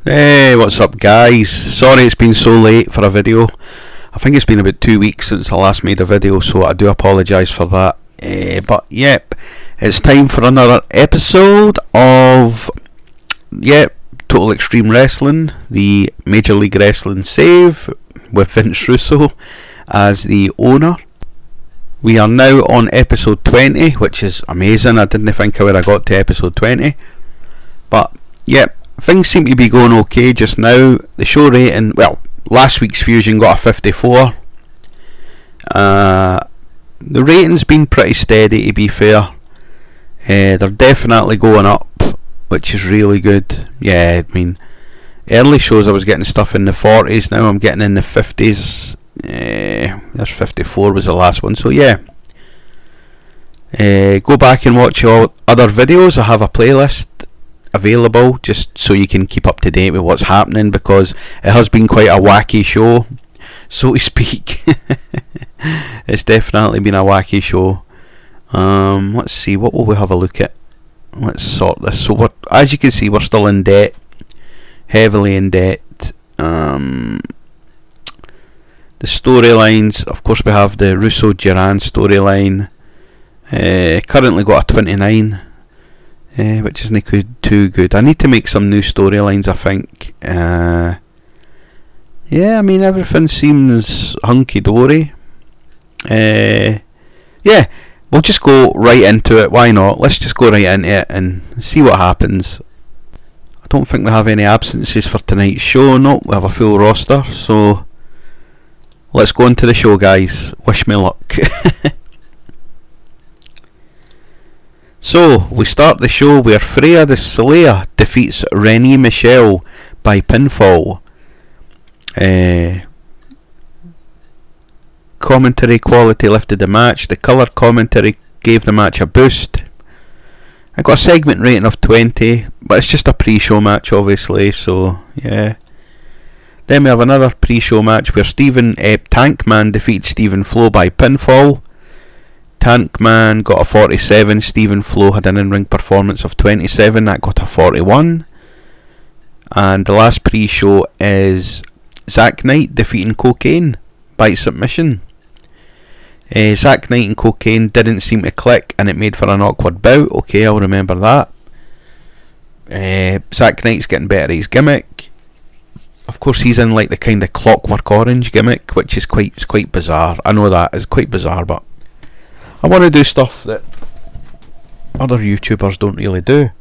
Hey, what's up guys? Sorry it's been so late for a video. I think it's been about 2 weeks since I last made a video, so I do apologise for that. But yep, it's time for another episode of Total Extreme Wrestling, the Major League Wrestling save with Vince Russo as the owner. We are now on episode 20, which is amazing. I didn't think I would have got to episode 20. But yep, things seem to be going okay just now. The show rating, well, last week's Fusion got a 54. The rating's been pretty steady, to be fair. They're definitely going up, which is really good. Yeah, I mean, early shows I was getting stuff in the 40s, now I'm getting in the 50s. There's 54 was the last one, so yeah. Go back and watch all other videos. I have a playlist available just so you can keep up to date with what's happening, because it has been quite a wacky show, so to speak. It's definitely been a wacky show. Let's see, what will we have a look at? Let's sort this. So as you can see, we're still in debt, heavily in debt. The storylines, of course, we have the Russo Duran storyline. Currently got a 29. Which isn't too good. I need to make some new storylines, I think. Yeah, I mean, everything seems hunky-dory. Yeah, we'll just go right into it. Why not? Let's just go right into it and see what happens. I don't think we have any absences for tonight's show. No, we have a full roster. So, let's go into the show, guys. Wish me luck. So, we start the show where Freya the Slayer defeats Renee Michelle by pinfall. Commentary quality lifted the match. The colour commentary gave the match a boost. I got a segment rating of 20, but it's just a pre-show match, obviously, so yeah. Then we have another pre-show match where Tankman defeated Stephen Flo by pinfall. Tankman got a 47, Stephen Flo had an in-ring performance of 27, that got a 41. And the last pre-show is Zack Knight defeating Cocaine by submission. Zack Knight and Cocaine didn't seem to click, and it made for an awkward bout. Okay, I'll remember that. Zack Knight's getting better at his gimmick. Of course, he's in like the kind of Clockwork Orange gimmick, which is quite bizarre. I know that is quite bizarre, but I want to do stuff that other YouTubers don't really do.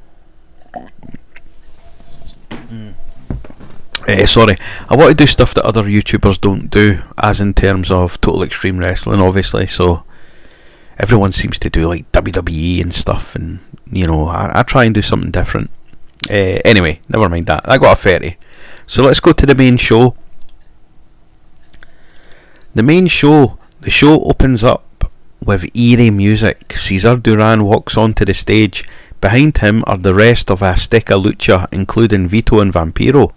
I want to do stuff that other YouTubers don't do, as in terms of Total Extreme Wrestling, obviously. So everyone seems to do like WWE and stuff, and you know, I try and do something different. Anyway, never mind that. I got a 30. So let's go to the main show. The show opens up with eerie music. Cesar Duran walks onto the stage. Behind him are the rest of Azteca Lucha, including Vito and Vampiro.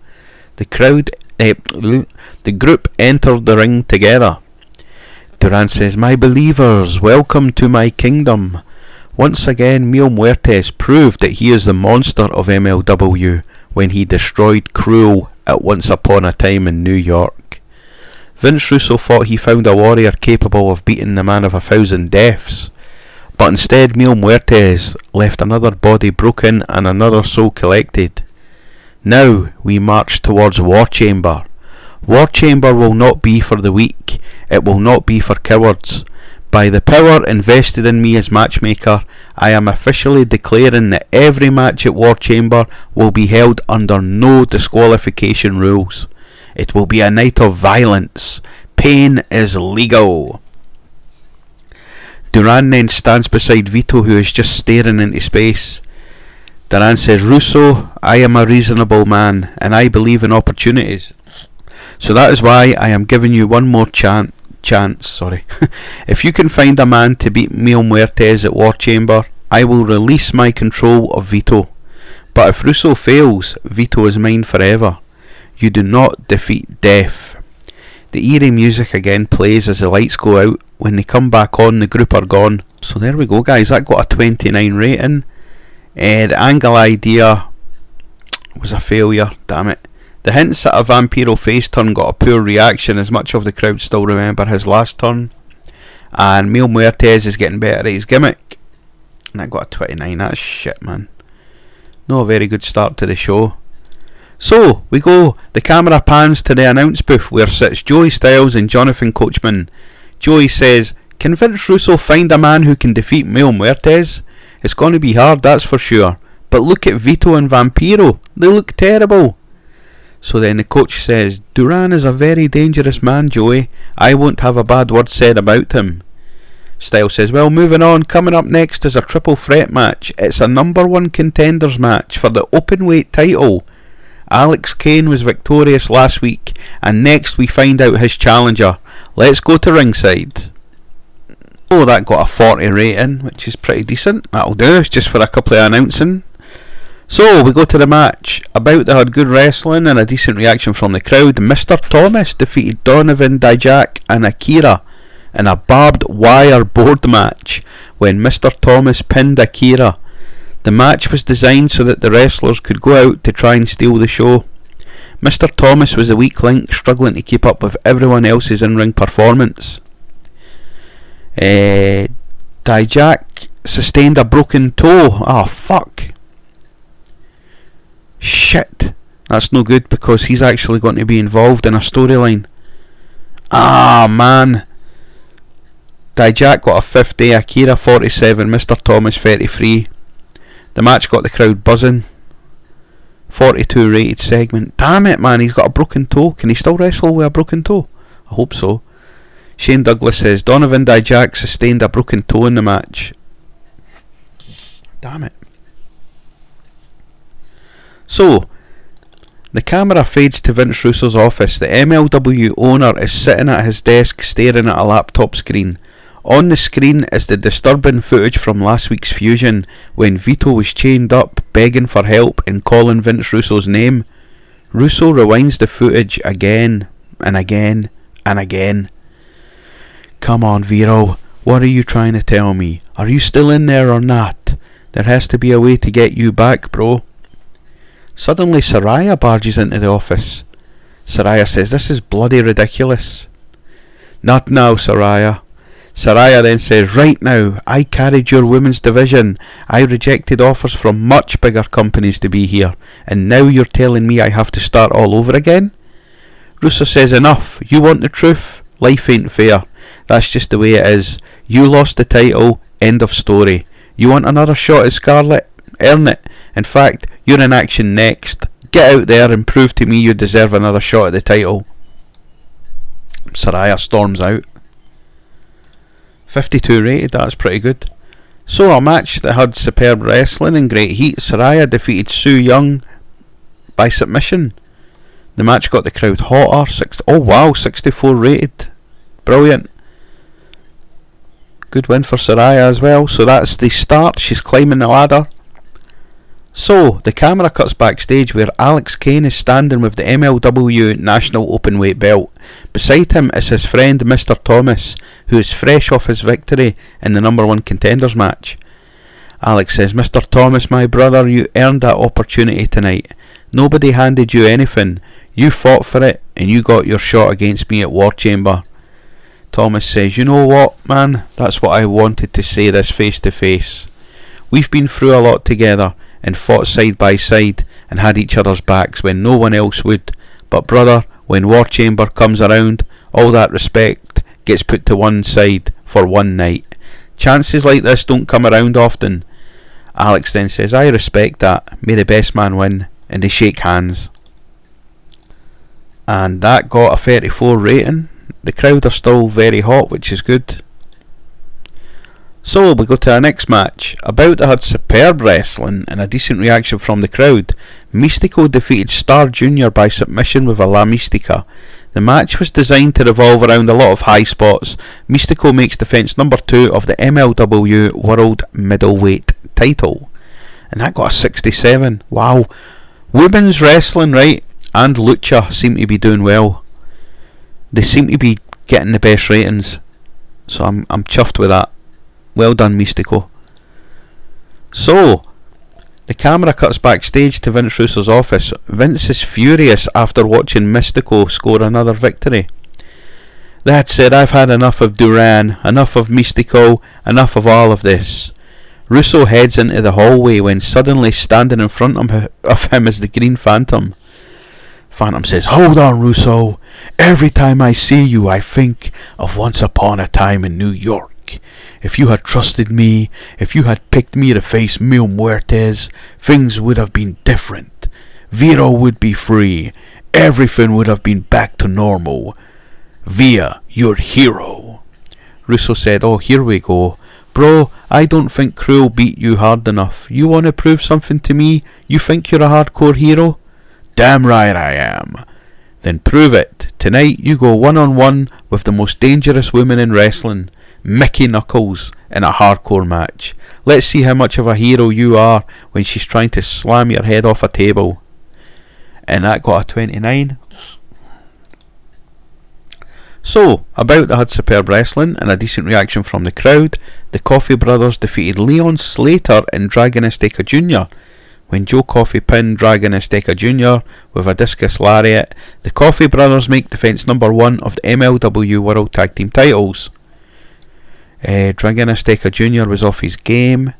The group entered the ring together. Duran says, "My believers, welcome to my kingdom." Once again, Mil Muertes proved that he is the monster of MLW when he destroyed Cruel at Once Upon a Time in New York. Vince Russo thought he found a warrior capable of beating the man of 1,000 deaths, but instead Mil Muertes left another body broken and another soul collected. Now we march towards War Chamber. War Chamber will not be for the weak. It will not be for cowards. By the power invested in me as matchmaker, I am officially declaring that every match at War Chamber will be held under no disqualification rules. It will be a night of violence. Pain is legal. Duran then stands beside Vito, who is just staring into space. Duran says, "Russo, I am a reasonable man, and I believe in opportunities. So that is why I am giving you one more chance. If you can find a man to beat Mil Muertes at War Chamber, I will release my control of Vito. But if Russo fails, Vito is mine forever. You do not defeat death." The eerie music again plays as the lights go out. When they come back on, the group are gone. So there we go, guys. That got a 29 rating. The angle idea was a failure, damn it. The hints at a Vampiro face turn got a poor reaction, as much of the crowd still remember his last turn. And Mil Muertes is getting better at his gimmick. And that got a 29. That's shit, man. Not a very good start to the show. So, we go. The camera pans to the announce booth where sits Joey Styles and Jonathan Coachman. Joey says, "Can Vince Russo find a man who can defeat Mil Muertes? It's going to be hard, that's for sure. But look at Vito and Vampiro. They look terrible." So then the coach says, "Duran is a very dangerous man, Joey. I won't have a bad word said about him." Styles says, "Well, moving on, coming up next is a triple threat match. It's a number 1 contenders match for the openweight title. Alex Kane was victorious last week, and next we find out his challenger. Let's go to ringside." Oh, that got a 40 rating, which is pretty decent. That'll do, it's just for a couple of announcing. So, we go to the match. About they had good wrestling and a decent reaction from the crowd. Mr. Thomas defeated Donovan Dijak and Akira in a barbed wire board match when Mr. Thomas pinned Akira. The match was designed so that the wrestlers could go out to try and steal the show. Mr. Thomas was the weak link, struggling to keep up with everyone else's in-ring performance. Dijak sustained a broken toe. Oh, fuck. Shit. That's no good because he's actually going to be involved in a storyline. Ah, man. Dijak got a 50, Akira 47, Mr. Thomas 33. The match got the crowd buzzing. 42 rated segment. Damn it, man, he's got a broken toe. Can he still wrestle with a broken toe? I hope so. Shane Douglas says Donovan Dijak sustained a broken toe in the match. Damn it. So, the camera fades to Vince Russo's office. The MLW owner is sitting at his desk staring at a laptop screen. On the screen is the disturbing footage from last week's Fusion when Vito was chained up, begging for help and calling Vince Russo's name. Russo rewinds the footage again and again and again. "Come on, Vito, what are you trying to tell me? Are you still in there or not? There has to be a way to get you back, bro." Suddenly Saraya barges into the office. Saraya says, "This is bloody ridiculous." "Not now, Saraya." Saraya then says, "Right now, I carried your women's division. I rejected offers from much bigger companies to be here, and now you're telling me I have to start all over again?" Russo says, "Enough. You want the truth? Life ain't fair. That's just the way it is. You lost the title. End of story. You want another shot at Scarlett? Earn it. In fact, you're in action next. Get out there and prove to me you deserve another shot at the title." Saraya storms out. 52 rated, that's pretty good. So, a match that had superb wrestling and great heat. Saraya defeated Su Yung by submission. The match got the crowd hotter. 64 rated. Brilliant. Good win for Saraya as well. So that's the start. She's climbing the ladder. So, the camera cuts backstage where Alex Kane is standing with the MLW National Openweight belt. Beside him is his friend Mr. Thomas, who is fresh off his victory in the number 1 contenders match. Alex says, "Mr. Thomas, my brother, you earned that opportunity tonight. Nobody handed you anything. You fought for it, and you got your shot against me at War Chamber." Thomas says, "You know what, man? That's what I wanted to say this face to face. We've been through a lot together and fought side by side and had each other's backs when no one else would. But brother, when War Chamber comes around, all that respect gets put to one side for one night. Chances like this don't come around often." Alex then says, "I respect that. May the best man win." And they shake hands. And that got a 34 rating. The crowd are still very hot, which is good. So we go to our next match. About had superb wrestling and a decent reaction from the crowd. Mystico defeated Star Jr. by submission with a La Mystica. The match was designed to revolve around a lot of high spots. Mystico makes defence number 2 of the MLW World Middleweight title. And that got a 67. Wow. Women's wrestling, right, and lucha seem to be doing well. They seem to be getting the best ratings. So I'm chuffed with that. Well done, Mystico. So, The camera cuts backstage to Vince Russo's office. Vince is furious after watching Mystico score another victory. That's it, I've had enough of Duran, enough of Mystico, enough of all of this. Russo heads into the hallway when suddenly standing in front of him is the Green Phantom. Phantom says, "Hold on, Russo. Every time I see you, I think of once upon a time in New York. If you had trusted me, if you had picked me to face Mil Muertes, things would have been different. Vito would be free. Everything would have been back to normal. Via, your hero." Russo said, "Oh, here we go. Bro, I don't think Cruel beat you hard enough. You want to prove something to me? You think you're a hardcore hero? Damn right I am. Then prove it. Tonight you go one-on-one with the most dangerous woman in wrestling, Mickey Knuckles, in a hardcore match. Let's see how much of a hero you are when she's trying to slam your head off a table." And that got a 29. So, about that had superb wrestling and a decent reaction from the crowd. The Coffey brothers defeated Leon Slater and Dragon Azteca Jr. When Joe Coffey pinned Dragon Azteca Jr. with a discus lariat, the Coffey brothers make defence number 1 of the MLW World Tag Team titles. Dragon Azteca Jr. was off his game.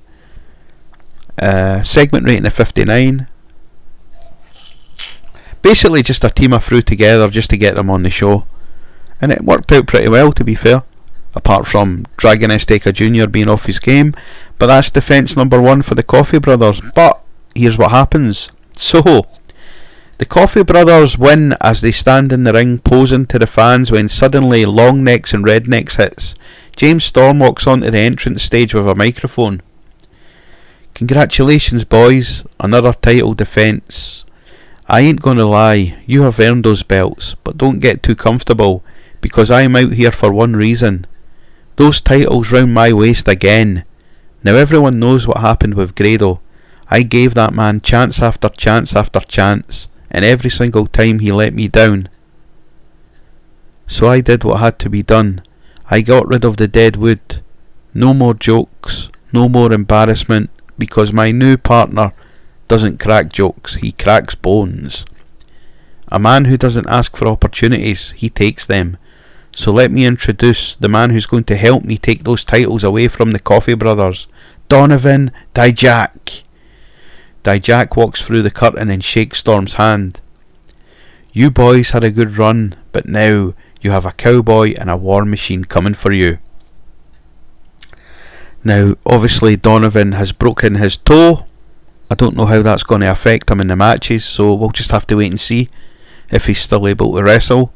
Segment rating of 59. Basically just a team I threw together just to get them on the show. And it worked out pretty well, to be fair, apart from Dragon Azteca Jr. being off his game. But that's defence number 1 for the Coffey brothers. But here's what happens. So, the Coffey brothers win as they stand in the ring posing to the fans when suddenly Long Necks and Rednecks hits. James Storm walks onto the entrance stage with a microphone. "Congratulations, boys, another title defence. I ain't gonna lie, you have earned those belts, but don't get too comfortable, because I'm out here for one reason. Those titles round my waist again. Now everyone knows what happened with Grado. I gave that man chance after chance after chance, and every single time he let me down. So I did what had to be done. I got rid of the dead wood. No more jokes, no more embarrassment, because my new partner doesn't crack jokes, he cracks bones. A man who doesn't ask for opportunities, he takes them. So let me introduce the man who's going to help me take those titles away from the Coffey brothers, Donovan Dijak." Dijak walks through the curtain and shakes Storm's hand. "You boys had a good run, but now you have a cowboy and a war machine coming for you." Now, obviously Donovan has broken his toe. I don't know how that's going to affect him in the matches, so we'll just have to wait and see if he's still able to wrestle.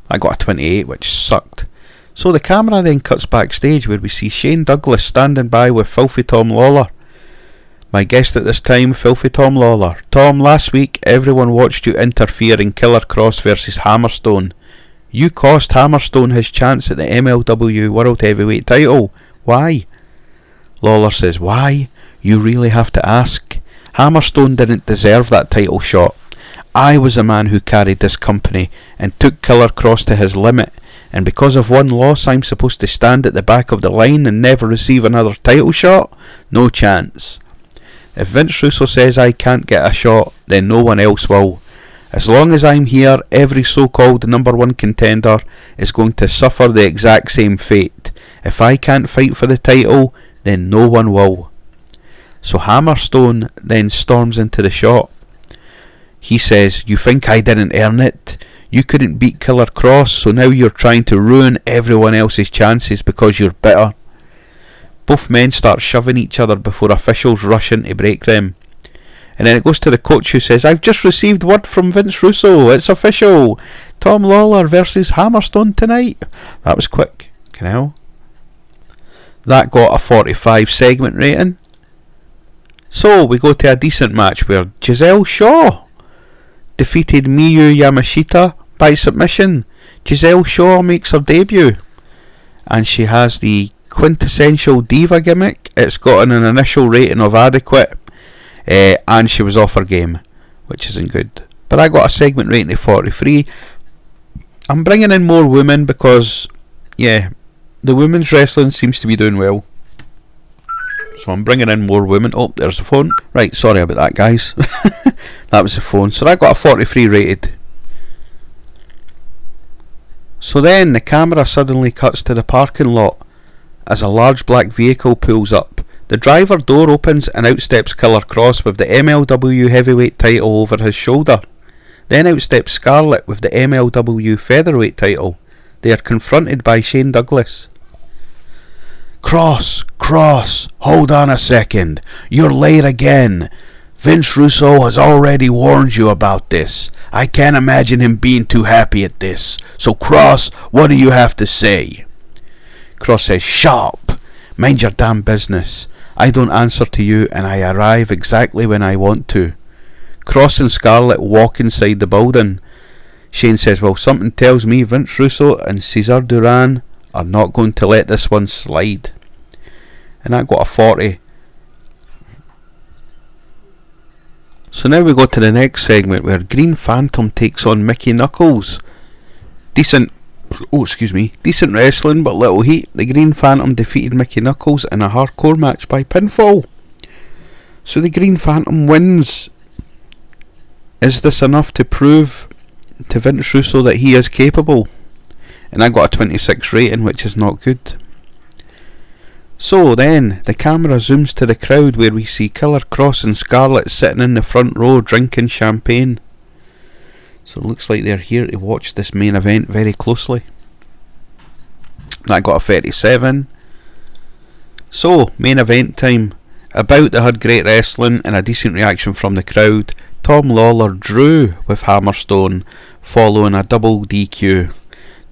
I got a 28, which sucked. So the camera then cuts backstage where we see Shane Douglas standing by with Filthy Tom Lawler. My guest at this time, Filthy Tom Lawler. "Tom, last week everyone watched you interfere in Killer Cross versus Hammerstone. You cost Hammerstone his chance at the MLW World Heavyweight title. Why?" Lawler says, "Why? You really have to ask. Hammerstone didn't deserve that title shot. I was the man who carried this company and took Killer Cross to his limit, and because of one loss I'm supposed to stand at the back of the line and never receive another title shot? No chance. If Vince Russo says I can't get a shot, then no one else will. As long as I'm here, every so-called number 1 contender is going to suffer the exact same fate. If I can't fight for the title, then no one will." So Hammerstone then storms into the shot. He says, "You think I didn't earn it? You couldn't beat Killer Cross, so now you're trying to ruin everyone else's chances because you're bitter." Both men start shoving each other before officials rush in to break them. And then it goes to the coach, who says, "I've just received word from Vince Russo. It's official. Tom Lawler versus Hammerstone tonight." That was quick. Can I help? That got a 45 segment rating. So we go to a decent match where Giselle Shaw defeated Miyu Yamashita by submission. Giselle Shaw makes her debut, and she has the quintessential diva gimmick. It's gotten an initial rating of adequate, and she was off her game, which isn't good. But I got a segment rating of 43. I'm bringing in more women because, yeah, the women's wrestling seems to be doing well. So I'm bringing in more women. Oh, there's the phone. Right, sorry about that, guys. That was the phone. So that got a 43 rated. So then the camera suddenly cuts to the parking lot as a large black vehicle pulls up. The driver door opens and out steps Killer Kross with the MLW heavyweight title over his shoulder. Then out steps Scarlett with the MLW featherweight title. They are confronted by Shane Douglas. Kross, hold on a second. You're late again. Vince Russo has already warned you about this. I can't imagine him being too happy at this. So Kross, what do you have to say? Kross says, shut up. Mind your damn business. I don't answer to you and I arrive exactly when I want to. Kross and Scarlett walk inside the building. Shane says, well, something tells me Vince Russo and Cesar Duran are not going to let this one slide. And that got a 40. So now we go to the next segment where Green Phantom takes on Mickey Knuckles. Decent wrestling but little heat. The Green Phantom defeated Mickey Knuckles in a hardcore match by pinfall. So the Green Phantom wins. Is this enough to prove to Vince Russo that he is capable? And I got a 26 rating, which is not good. So then the camera zooms to the crowd where we see Killer Kross and Scarlett sitting in the front row drinking champagne. So it looks like they're here to watch this main event very closely. That got a 37. So, main event time. About they had great wrestling and a decent reaction from the crowd. Tom Lawler drew with Hammerstone following a double DQ.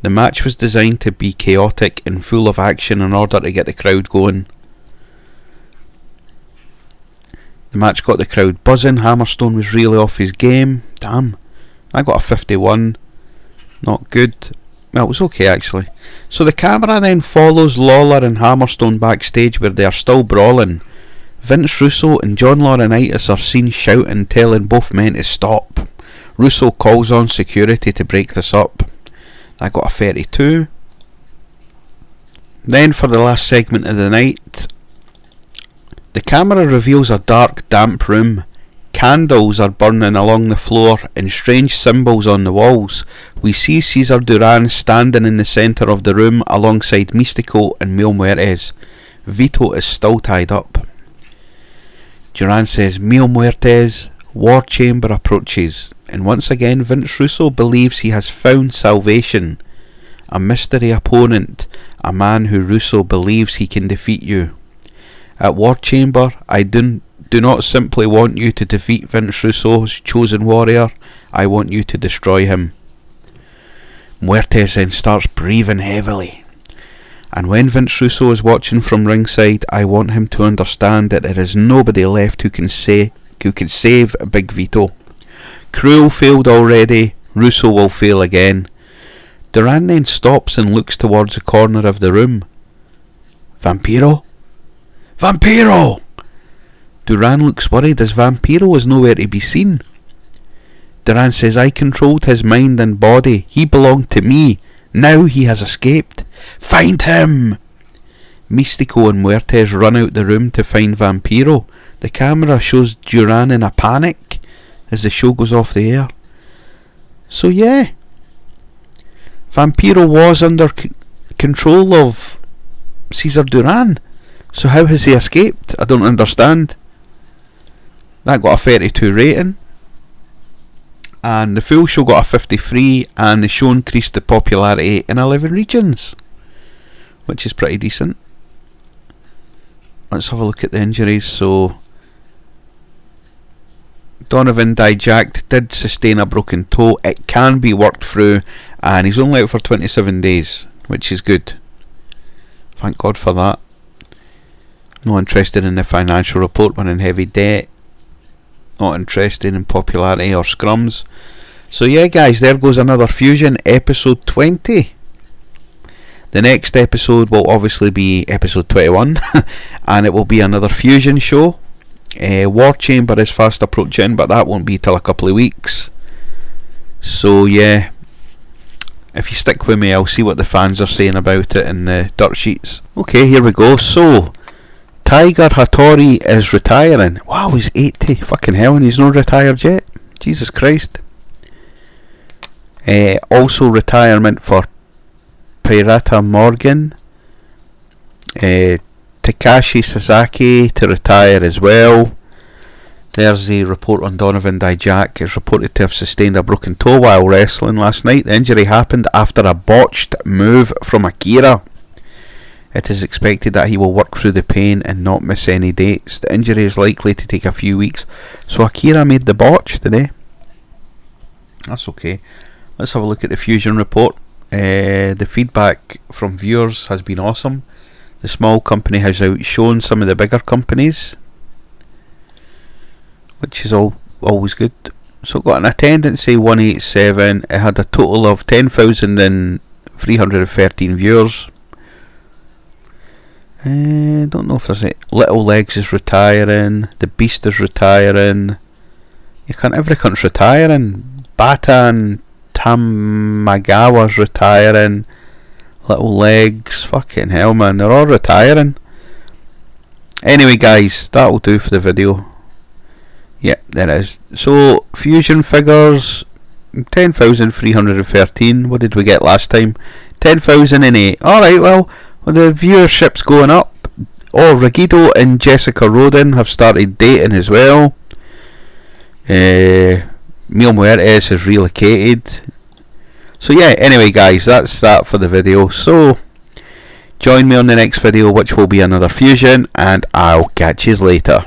The match was designed to be chaotic and full of action in order to get the crowd going. The match got the crowd buzzing. Hammerstone was really off his game. Damn. I got a 51. Not good. Well, it was okay actually. So the camera then follows Lawler and Hammerstone backstage where they are still brawling. Vince Russo and John Laurinaitis are seen shouting, telling both men to stop. Russo calls on security to break this up. I got a 32. Then for the last segment of the night, the camera reveals a dark, damp room. Candles are burning along the floor and strange symbols on the walls. We see Cesar Duran standing in the centre of the room alongside Mystico and Mil Muertes. Vito is still tied up. Duran says, Mil Muertes, War Chamber approaches, and once again Vince Russo believes he has found salvation. A mystery opponent, a man who Russo believes he can defeat you. At War Chamber, I do not simply want you to defeat Vince Russo's chosen warrior, I want you to destroy him. Muertes then starts breathing heavily. And when Vince Russo is watching from ringside, I want him to understand that there is nobody left who can save Big Vito. Cruel failed already, Russo will fail again. Duran then stops and looks towards the corner of the room. Vampiro? Vampiro! Duran looks worried as Vampiro is nowhere to be seen. Duran says, I controlled his mind and body. He belonged to me. Now he has escaped. Find him! Mystico and Muertes run out the room to find Vampiro. The camera shows Duran in a panic as the show goes off the air. So yeah, Vampiro was under control of Cesar Duran. So how has he escaped? I don't understand. That got a 32 rating. And the full show got a 53, and the show increased the popularity in 11 regions, which is pretty decent. Let's have a look at the injuries. So Donovan Dijak did sustain a broken toe. It can be worked through, and he's only out for 27 days, which is good. Thank God for that. Not interested in the financial report, we're in heavy debt. Not interested in popularity or scrums. So yeah guys, there goes another Fusion episode 20. The next episode will obviously be episode 21 and it will be another Fusion show. War Chamber is fast approaching, but that won't be till a couple of weeks. So yeah, if you stick with me, I'll see what the fans are saying about it in the dirt sheets. Okay, here we go. So Tiger Hattori is retiring. Wow, he's 80. Fucking hell, and he's not retired yet. Jesus Christ. Also retirement for Pirata Morgan. Takashi Sasaki to retire as well. There's the report on Donovan Dijak. Is reported to have sustained a broken toe while wrestling last night. The injury happened after a botched move from Akira. It is expected that he will work through the pain and not miss any dates. The injury is likely to take a few weeks. So Akira made the botch today. That's okay. Let's have a look at the Fusion report. The feedback from viewers has been awesome. The small company has outshone some of the bigger companies, which is always good. So got an attendance of 187. It had a total of 10,313 viewers. Don't know if there's any. Little Legs is retiring. The Beast is retiring. Every cunt's retiring. Batan Tamagawa's retiring. Little Legs. Fucking hell, man. They're all retiring. Anyway, guys, that'll do for the video. Yeah, there is. So, Fusion figures 10,313. What did we get last time? 10,008. Alright, well, the viewership's going up. Oh, Ragido and Jessica Rodin have started dating as well. Mil Muertes has relocated. So yeah, anyway guys, that's that for the video. So, join me on the next video, which will be another Fusion, and I'll catch you later.